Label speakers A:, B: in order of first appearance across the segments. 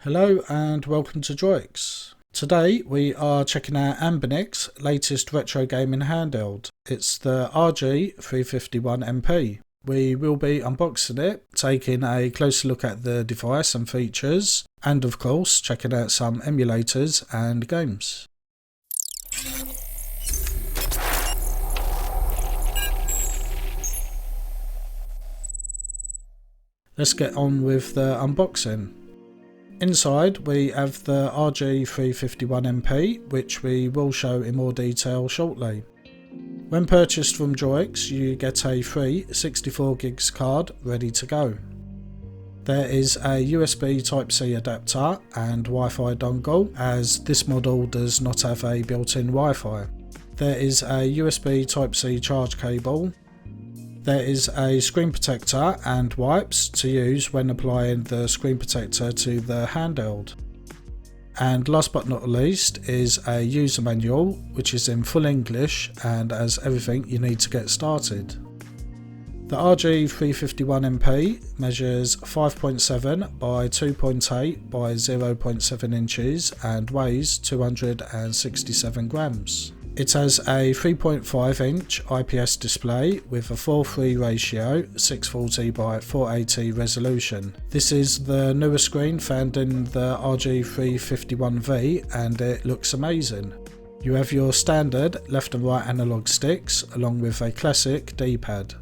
A: Hello and welcome to DROIX. Today we are checking out Anbernic's latest retro gaming handheld. It's the RG351MP. We will be unboxing it, taking a closer look at the device and features, and of course checking out some emulators and games. Let's get on with the unboxing. Inside we have the RG351MP, which we will show in more detail shortly. When purchased from DROIX, you get a free 64GB card ready to go. There is a USB Type-C adapter and Wi-Fi dongle, as this model does not have a built-in Wi-Fi. There is a USB Type-C charge cable. There is a screen protector and wipes to use when applying the screen protector to the handheld. And last but not least is a user manual, which is in full English and has everything you need to get started. The RG351MP measures 5.7 by 2.8 by 0.7 inches and weighs 267 grams. It has a 3.5 inch IPS display with a 4:3 ratio, 640 by 480 resolution. This is the newer screen found in the RG351V and it looks amazing. You have your standard left and right analog sticks along with a classic D-pad.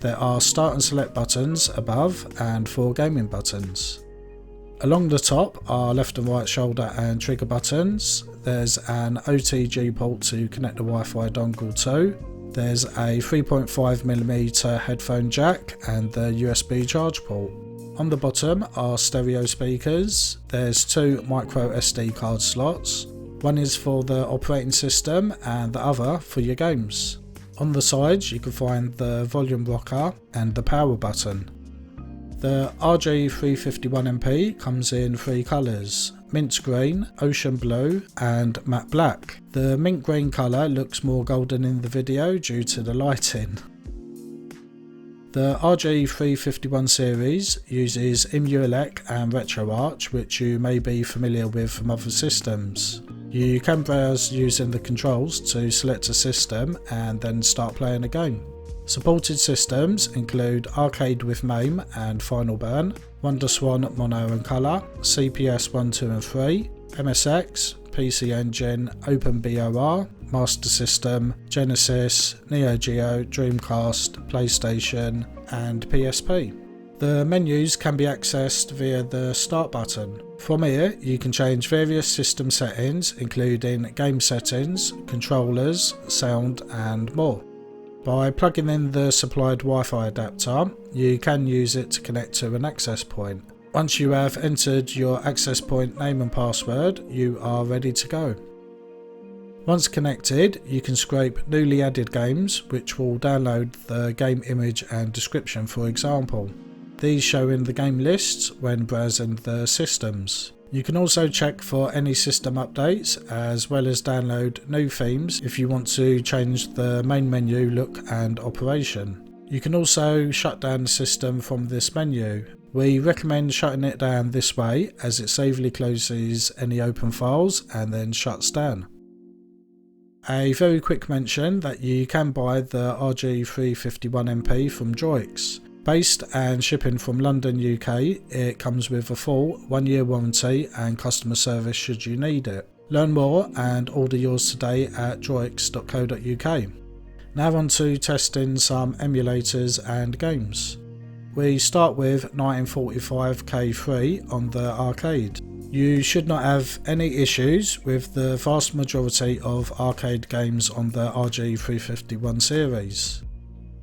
A: There are start and select buttons above and 4 gaming buttons. Along the top are left and right shoulder and trigger buttons. There's an OTG port to connect the Wi-Fi dongle to. There's a 3.5mm headphone jack and the USB charge port. On the bottom are stereo speakers. There's 2 micro SD card slots. One is for the operating system and the other for your games. On the sides you can find the volume rocker and the power button. The RG351MP comes in 3 colours: mint green, ocean blue and matte black. The mint green colour looks more golden in the video due to the lighting. The RG351 series uses Emulate and RetroArch, which you may be familiar with from other systems. You can browse using the controls to select a system and then start playing a game. Supported systems include Arcade with MAME and Final Burn, WonderSwan Mono and Colour, CPS 1, 2 and 3, MSX, PC Engine, OpenBOR, Master System, Genesis, Neo Geo, Dreamcast, PlayStation and PSP. The menus can be accessed via the Start button. From here you can change various system settings including game settings, controllers, sound and more. By plugging in the supplied Wi-Fi adapter, you can use it to connect to an access point. Once you have entered your access point name and password, you are ready to go. Once connected, you can scrape newly added games, which will download the game image and description, for example. These show in the game lists when browsing the systems. You can also check for any system updates as well as download new themes if you want to change the main menu look and operation. You can also shut down the system from this menu. We recommend shutting it down this way as it safely closes any open files and then shuts down. A very quick mention that you can buy the RG351MP from DROIX. Based and shipping from London, UK, it comes with a full 1-year warranty and customer service should you need it. Learn more and order yours today at droix.co.uk. Now on to testing some emulators and games. We start with 1945K3 on the arcade. You should not have any issues with the vast majority of arcade games on the RG351 series.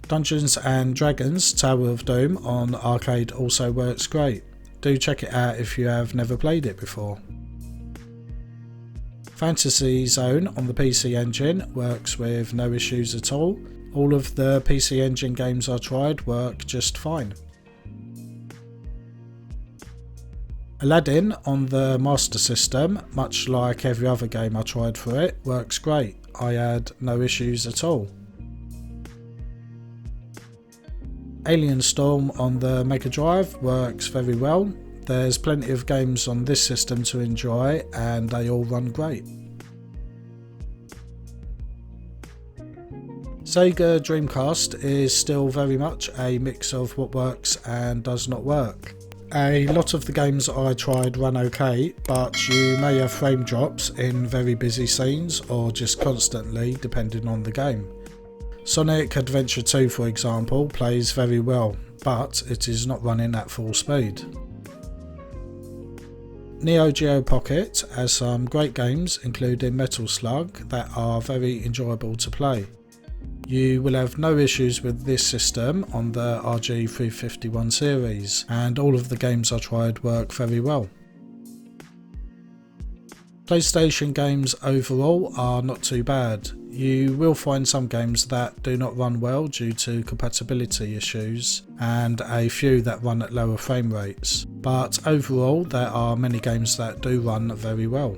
A: Dungeons and Dragons Tower of Doom on arcade also works great. Do check it out if you have never played it before. Fantasy Zone on the PC Engine works with no issues at all. All of the PC Engine games I tried work just fine. Aladdin on the Master System, much like every other game I tried for it, works great. I had no issues at all. Alien Storm on the Mega Drive works very well. there's plenty of games on this system to enjoy and they all run great. Sega Dreamcast is still very much a mix of what works and does not work. A lot of the games I tried run okay, but you may have frame drops in very busy scenes or just constantly depending on the game. Sonic Adventure 2 for example plays very well, but it is not running at full speed. Neo Geo Pocket has some great games including Metal Slug that are very enjoyable to play. You will have no issues with this system on the RG351 series, and all of the games I tried work very well. PlayStation games overall are not too bad. You will find some games that do not run well due to compatibility issues, and a few that run at lower frame rates, but overall there are many games that do run very well.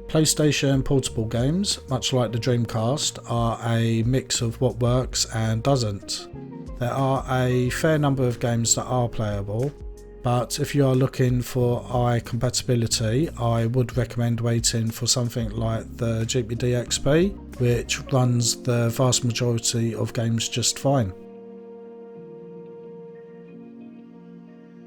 A: PlayStation portable games, much like the Dreamcast, are a mix of what works and doesn't. There are a fair number of games that are playable, but if you are looking for eye compatibility, I would recommend waiting for something like the GPD XP, which runs the vast majority of games just fine.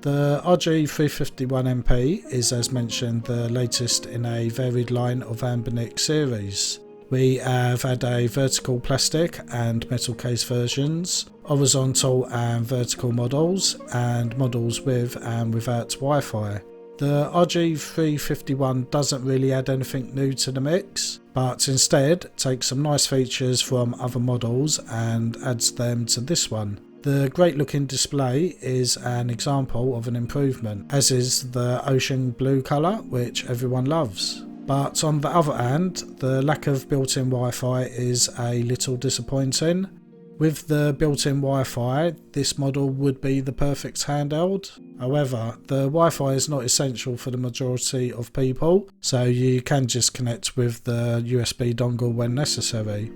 A: The RG351MP is, as mentioned, the latest in a varied line of Anbernic series. We have had a vertical plastic and metal case versions, horizontal and vertical models, and models with and without Wi-Fi. The RG351 doesn't really add anything new to the mix, but instead takes some nice features from other models and adds them to this one. The great looking display is an example of an improvement, as is the ocean blue colour, which everyone loves. But on the other hand, the lack of built-in Wi-Fi is a little disappointing. With the built-in Wi-Fi, this model would be the perfect handheld. However, the Wi-Fi is not essential for the majority of people, so you can just connect with the USB dongle when necessary.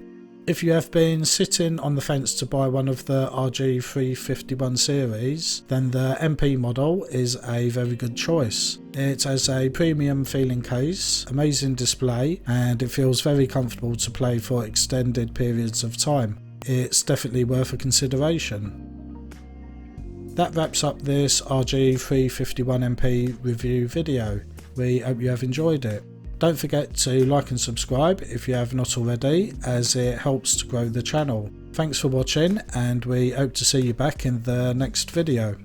A: If you have been sitting on the fence to buy one of the RG351 series, then the MP model is a very good choice. It has a premium feeling case, amazing display, and it feels very comfortable to play for extended periods of time. It's definitely worth a consideration. That wraps up this RG351MP review video. We hope you have enjoyed it. Don't forget to like and subscribe if you have not already, as it helps to grow the channel. Thanks for watching, and we hope to see you back in the next video.